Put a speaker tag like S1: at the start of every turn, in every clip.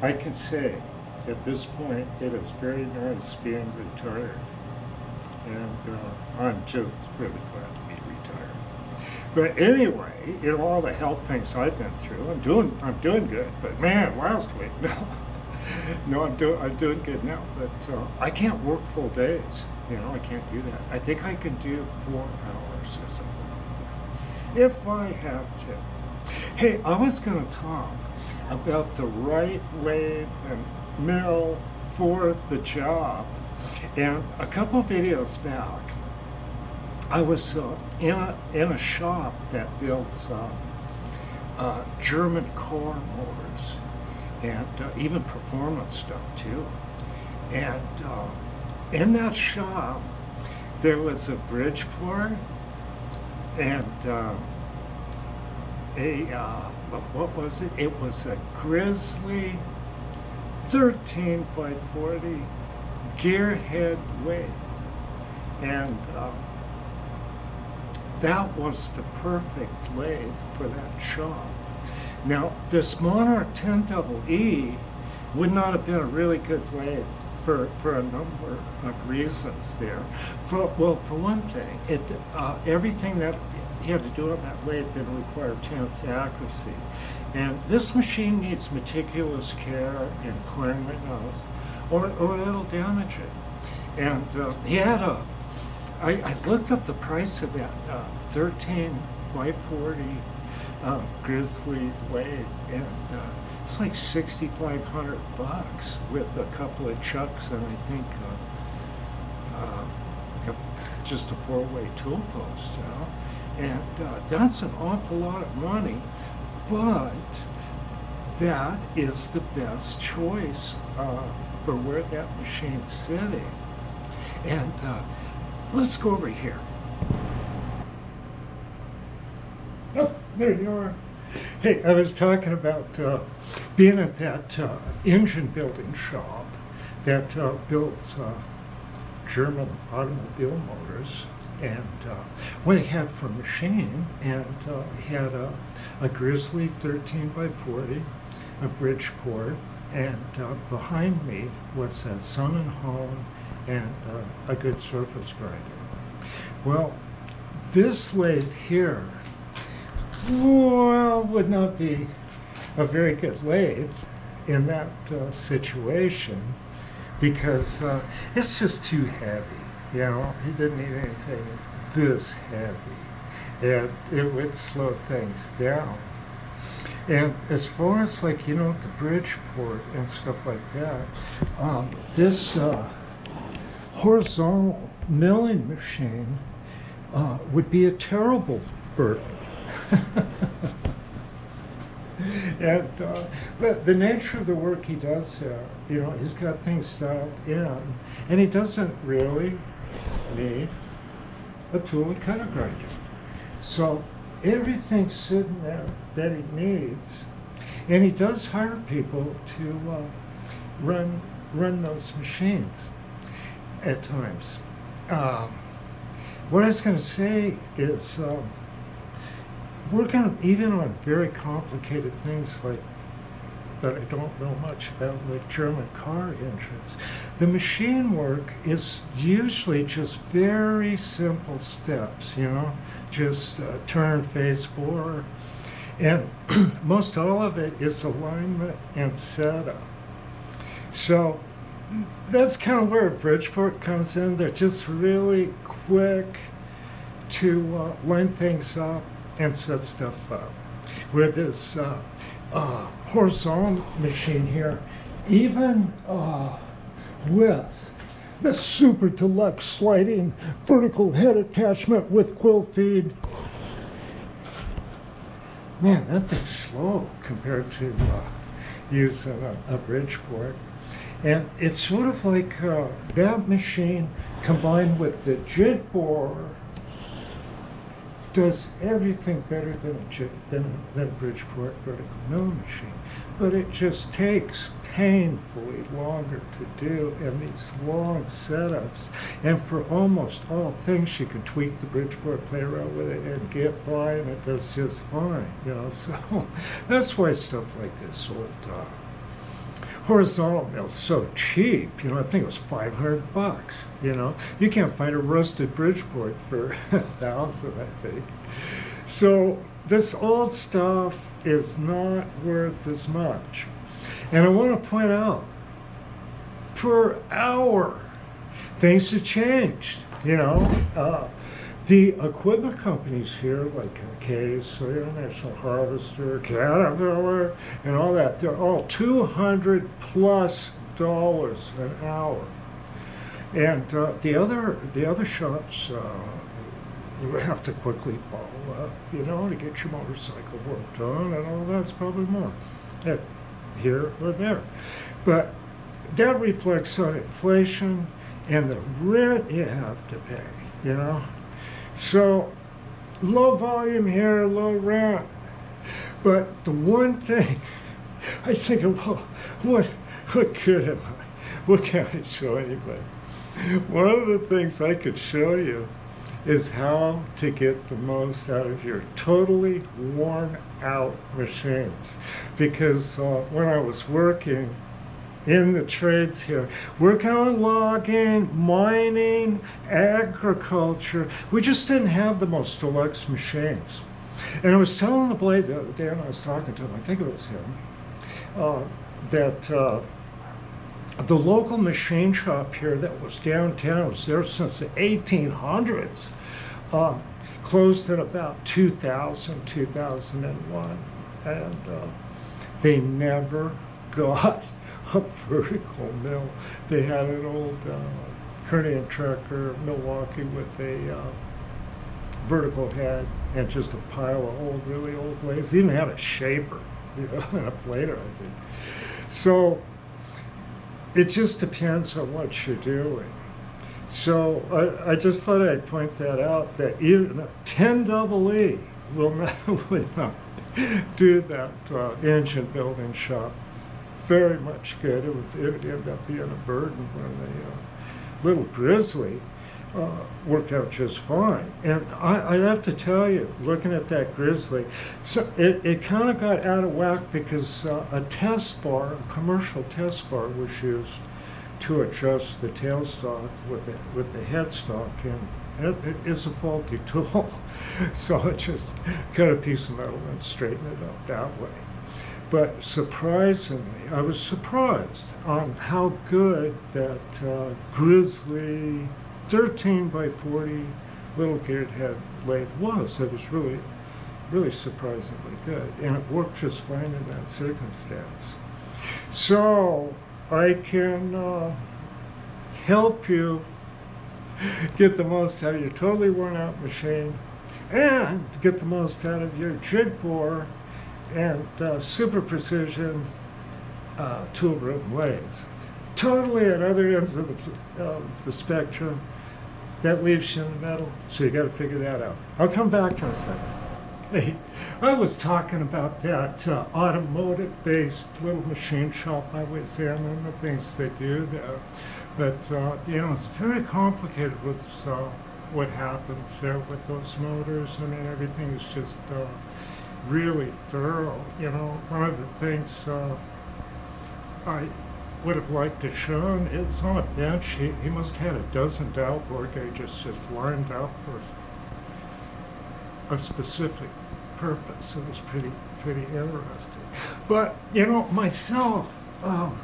S1: I can say at this point it is very nice being retired, and I'm just really glad to be retired. But anyway, in all the health things I've been through, I'm doing good. But man, last week, no, I'm doing good now. But I can't work full days. You know, I can't do that. I think I can do 4 hours or something like that, if I have to. Hey, I was going to talk about the right lathe and mill for the job. And a couple of videos back, I was in a shop that builds German car motors and even performance stuff too. And in that shop, there was a Bridgeport and what was it? It was a Grizzly 13 by 40 gearhead lathe, and that was the perfect lathe for that shop. Now, this Monarch 10EE would not have been a really good lathe for a number of reasons there. For one thing, everything that he had to do on that lathe didn't require tense accuracy. And this machine needs meticulous care in clearing the nose, or it'll damage it. And he had I looked up the price of that 13 by 40 Grizzly lathe, and it's like $6,500 with a couple of chucks and I think just a 4-way tool post. And that's an awful lot of money, but that is the best choice for where that machine's sitting. And let's go over here. Oh, there you are. Hey, I was talking about being at that engine building shop that builds German automobile motors, and what he had for machine, and he had a Grizzly 13 by 40, a Bridgeport, and behind me was a Sun and Hone and a good surface grinder. Well, this lathe here, well, would not be a very good lathe in that situation, because it's just too heavy. You know, he didn't need anything this heavy, and it would slow things down. And as far as, like, you know, the Bridgeport and stuff like that, this horizontal milling machine would be a terrible burden. And but the nature of the work he does here, you know, he's got things dialed in, and he doesn't really need a tool and cutter grinder. So everything's sitting there that he needs, and he does hire people to run those machines at times. What I was going to say is, working even on very complicated things like that I don't know much about, like German car engines, the machine work is usually just very simple steps, you know, just turn, face, bore, and most all of it is alignment and setup. So that's kind of where Bridgeport comes in. They're just really quick to line things up and set stuff up. Where this horizontal machine here, even with the super deluxe sliding vertical head attachment with quill feed, man, that thing's slow compared to using a Bridgeport. And it's sort of like that machine combined with the jig bore does everything better than a Bridgeport vertical mill machine. But it just takes painfully longer to do in these long setups. And for almost all things, you can tweak the Bridgeport, play around with it, and get by, and it does just fine, you know. So that's why stuff like this old horizontal mill's so cheap, I think it was $500, You can't find a rusted Bridgeport for 1,000, I think. So this old stuff is not worth as much. And I want to point out, per hour, things have changed, The equipment companies here, like Case, International Harvester, Caterpillar, and all that, they're all $200+ an hour. And the other shops, you have to quickly follow up, to get your motorcycle work done, and all that's probably more, here or there. But that reflects on inflation and the rent you have to pay, So low volume here, low rent. But the one thing I was thinking, well, what good am I? What can I show anybody? One of the things I could show you is how to get the most out of your totally worn out machines. Because when I was working in the trades here, working on logging, mining, agriculture, we just didn't have the most deluxe machines. And I was telling the blade the other day, and I was talking to him, I think it was him, that the local machine shop here that was downtown, was there since the 1800s, closed in about 2000, 2001, and they never got a vertical mill. They had an old Kearney and Trecker Milwaukee with a vertical head and just a pile of really old blades. They even had a shaper, and a plater, I think. So it just depends on what you're doing. So I just thought I'd point that out, that even a 10 EE would not do that engine building shop very much good. It would end up being a burden when the little Grizzly worked out just fine. And I'd have to tell you, looking at that Grizzly, so it kind of got out of whack because a test bar, a commercial test bar, was used to adjust the tailstock with the headstock, and it is a faulty tool. So I just cut a piece of metal and straightened it up that way. But surprisingly, I was surprised on how good that Grizzly 13x40 little geared head lathe was. It was really, really surprisingly good, and it worked just fine in that circumstance. So I can help you get the most out of your totally worn out machine and get the most out of your jig bore and super precision tool room lathes. Totally at other ends of the spectrum. That leaves you in the middle, so you got to figure that out. I'll come back in a second. Hey, I was talking about that automotive-based little machine shop I was in and the things they do there. But, it's very complicated with what happens there with those motors. I mean, everything is just really thorough. One of the things I would have liked to shown is on a bench, he must have had a dozen dowel bore gauges just lined up for a specific purpose. It was pretty interesting. But myself, I'm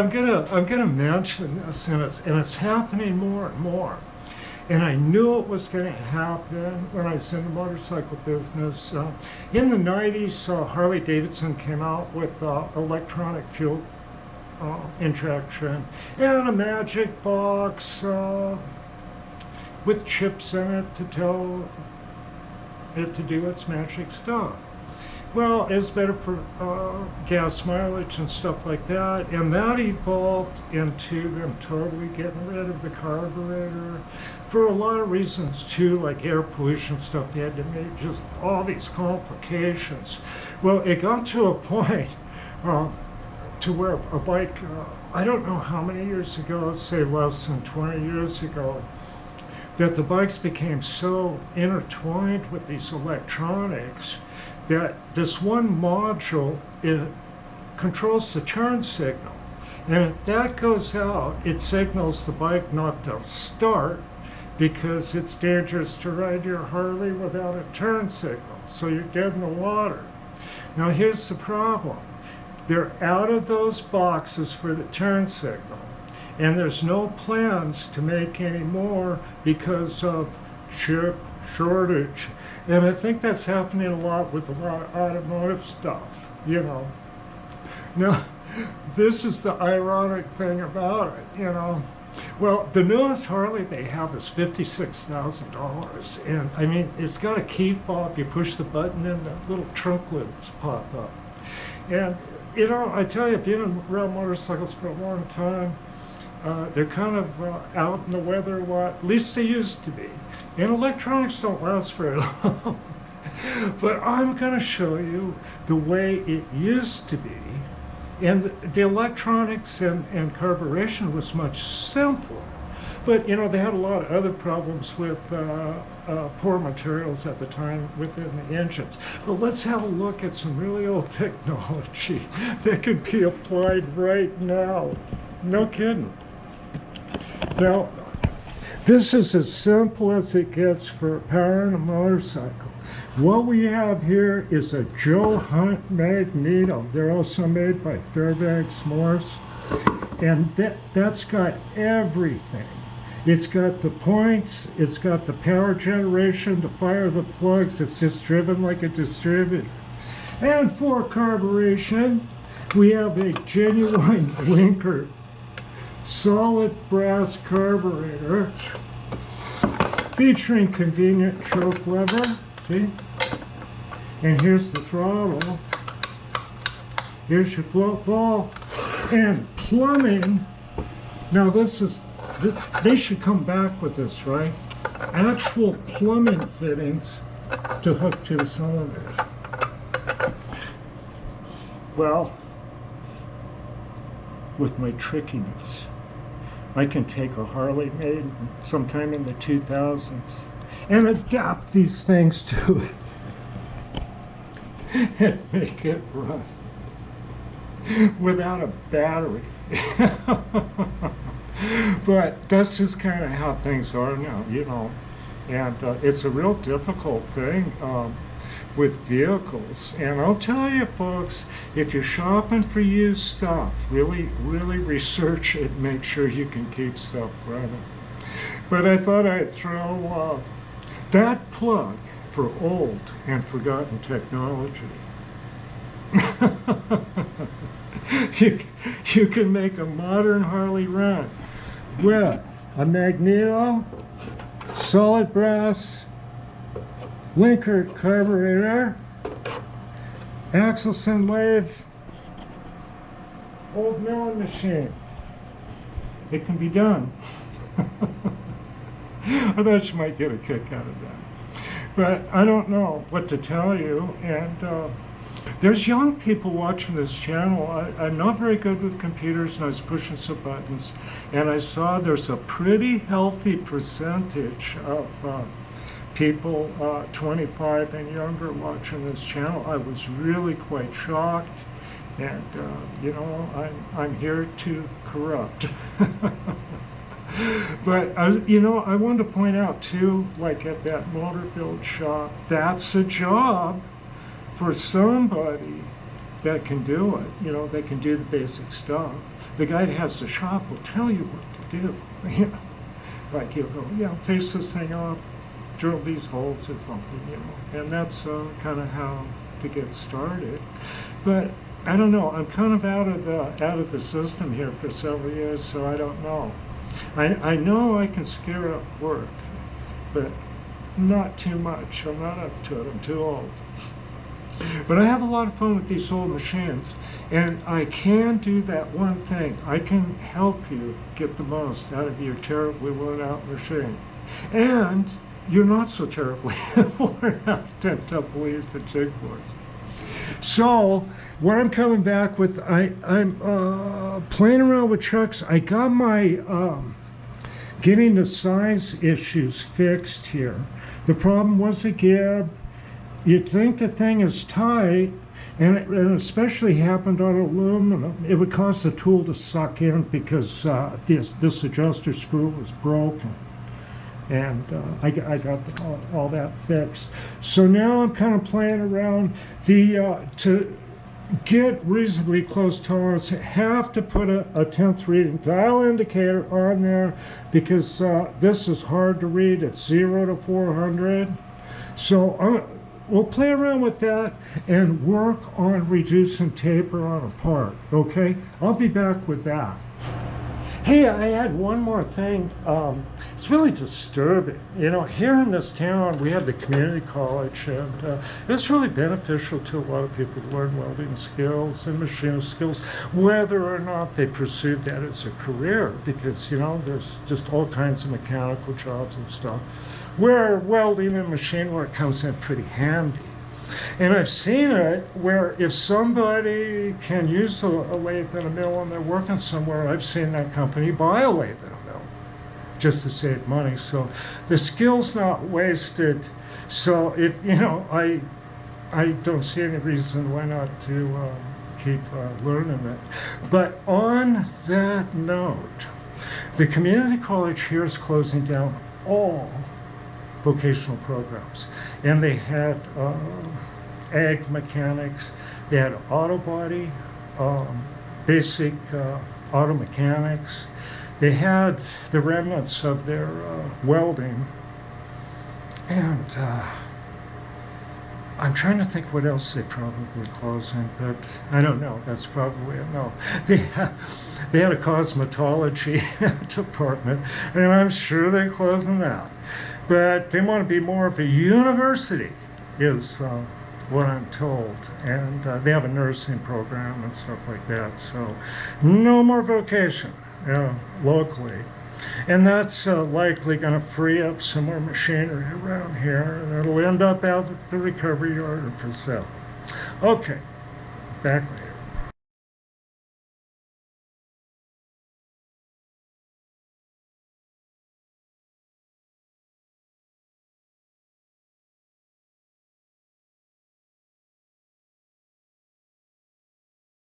S1: gonna mention this, and it's happening more and more. And I knew it was going to happen when I was in the motorcycle business. In the 90s, Harley Davidson came out with electronic fuel injection and a magic box with chips in it to tell it to do its magic stuff. Well, it's better for gas mileage and stuff like that, and that evolved into them totally getting rid of the carburetor for a lot of reasons too, like air pollution stuff. They had to make just all these complications. Well, it got to a point to where a bike, I don't know how many years ago, let's say less than 20 years ago, that the bikes became so intertwined with these electronics that this one module, controls the turn signal. And if that goes out, it signals the bike not to start, because it's dangerous to ride your Harley without a turn signal. So you're dead in the water. Now here's the problem. They're out of those boxes for the turn signal. And there's no plans to make any more because of chip shortage. And I think that's happening a lot with a lot of automotive stuff, you know. Now, this is the ironic thing about it, you know. Well, the newest Harley they have is $56,000. And I mean, it's got a key fob. You push the button and the little trunk lids pop up. And, you know, I tell you, being around motorcycles for a long time, they're kind of out in the weather a lot. At least they used to be. And electronics don't last very long. But I'm going to show you the way it used to be. And the electronics and carburation was much simpler. But, you know, they had a lot of other problems with poor materials at the time within the engines. But let's have a look at some really old technology that can be applied right now. No kidding. Now, this is as simple as it gets for powering a motorcycle. What we have here is a Joe Hunt magneto. They're also made by Fairbanks Morse. And that's got everything. It's got the points, it's got the power generation to fire the plugs. It's just driven like a distributor. And for carburation, we have a genuine blinker, solid brass carburetor, featuring convenient choke lever. See? And here's the throttle. Here's your float ball. And plumbing. Now this is, they should come back with this, right? Actual plumbing fittings to hook to the cylinders. Well, with my trickiness, I can take a Harley made sometime in the 2000s and adapt these things to it and make it run without a battery. But that's just kind of how things are now, you know. And it's a real difficult thing with vehicles. And I'll tell you, folks, if you're shopping for used stuff, really research it and make sure you can keep stuff running. But I thought I'd throw that plug for old and forgotten technology. You can make a modern Harley run with a magneto, solid brass, linker carburetor, axles and lathes, old milling machine. It can be done. I thought you might get a kick out of that. But I don't know what to tell you. And there's young people watching this channel. I'm not very good with computers, and I was pushing some buttons. And I saw there's a pretty healthy percentage of people 25 and younger watching this channel. I was really quite shocked. And, you know, I'm here to corrupt. But, you know, I wanted to point out, too, like at that motor build shop, that's a job for somebody that can do it. You know, they can do the basic stuff. The guy that has the shop will tell you what to do. You know, like he'll go, yeah, face this thing off, drill these holes or something, you know. And that's kind of how to get started. But I don't know. I'm kind of out of the system here for several years, so I don't know. I know I can scare up work, but not too much. I'm not up to it. I'm too old. But I have a lot of fun with these old machines, and I can do that one thing. I can help you get the most out of your terribly worn out machine. And you're not so terribly worn out, and tumbleweeds and jig boards. So what I'm coming back with, I'm playing around with trucks. I got my getting the size issues fixed here. The problem was the gib. You'd think the thing is tight, And it especially happened on aluminum. It would cause the tool to suck in because this adjuster screw was broken. And I got all that fixed. So now I'm kind of playing around. To get reasonably close tolerance, have to put a 10th reading dial indicator on there because this is hard to read. It's 0 to 400. So we'll play around with that and work on reducing taper on a part, okay? I'll be back with that. Hey, I had one more thing. It's really disturbing. You know, here in this town, we have the community college, and it's really beneficial to a lot of people to learn welding skills and machinist skills, whether or not they pursue that as a career, because, you know, there's just all kinds of mechanical jobs and stuff where welding and machine work comes in pretty handy. And I've seen it where if somebody can use a lathe and a mill and they're working somewhere, I've seen that company buy a lathe and a mill just to save money. So the skill's not wasted. So if, you know, I don't see any reason why not to keep learning it. But on that note, the community college here is closing down all vocational programs, and they had ag mechanics, they had auto body, basic auto mechanics, they had the remnants of their welding, and I'm trying to think what else they probably closing, but I don't know. That's probably a no. They had a cosmetology department, and I'm sure they're closing that. But they want to be more of a university, is what I'm told. And they have a nursing program and stuff like that. So no more vocation locally. And that's likely going to free up some more machinery around here, and it'll end up out at the recovery yard or for sale. Okay, back later.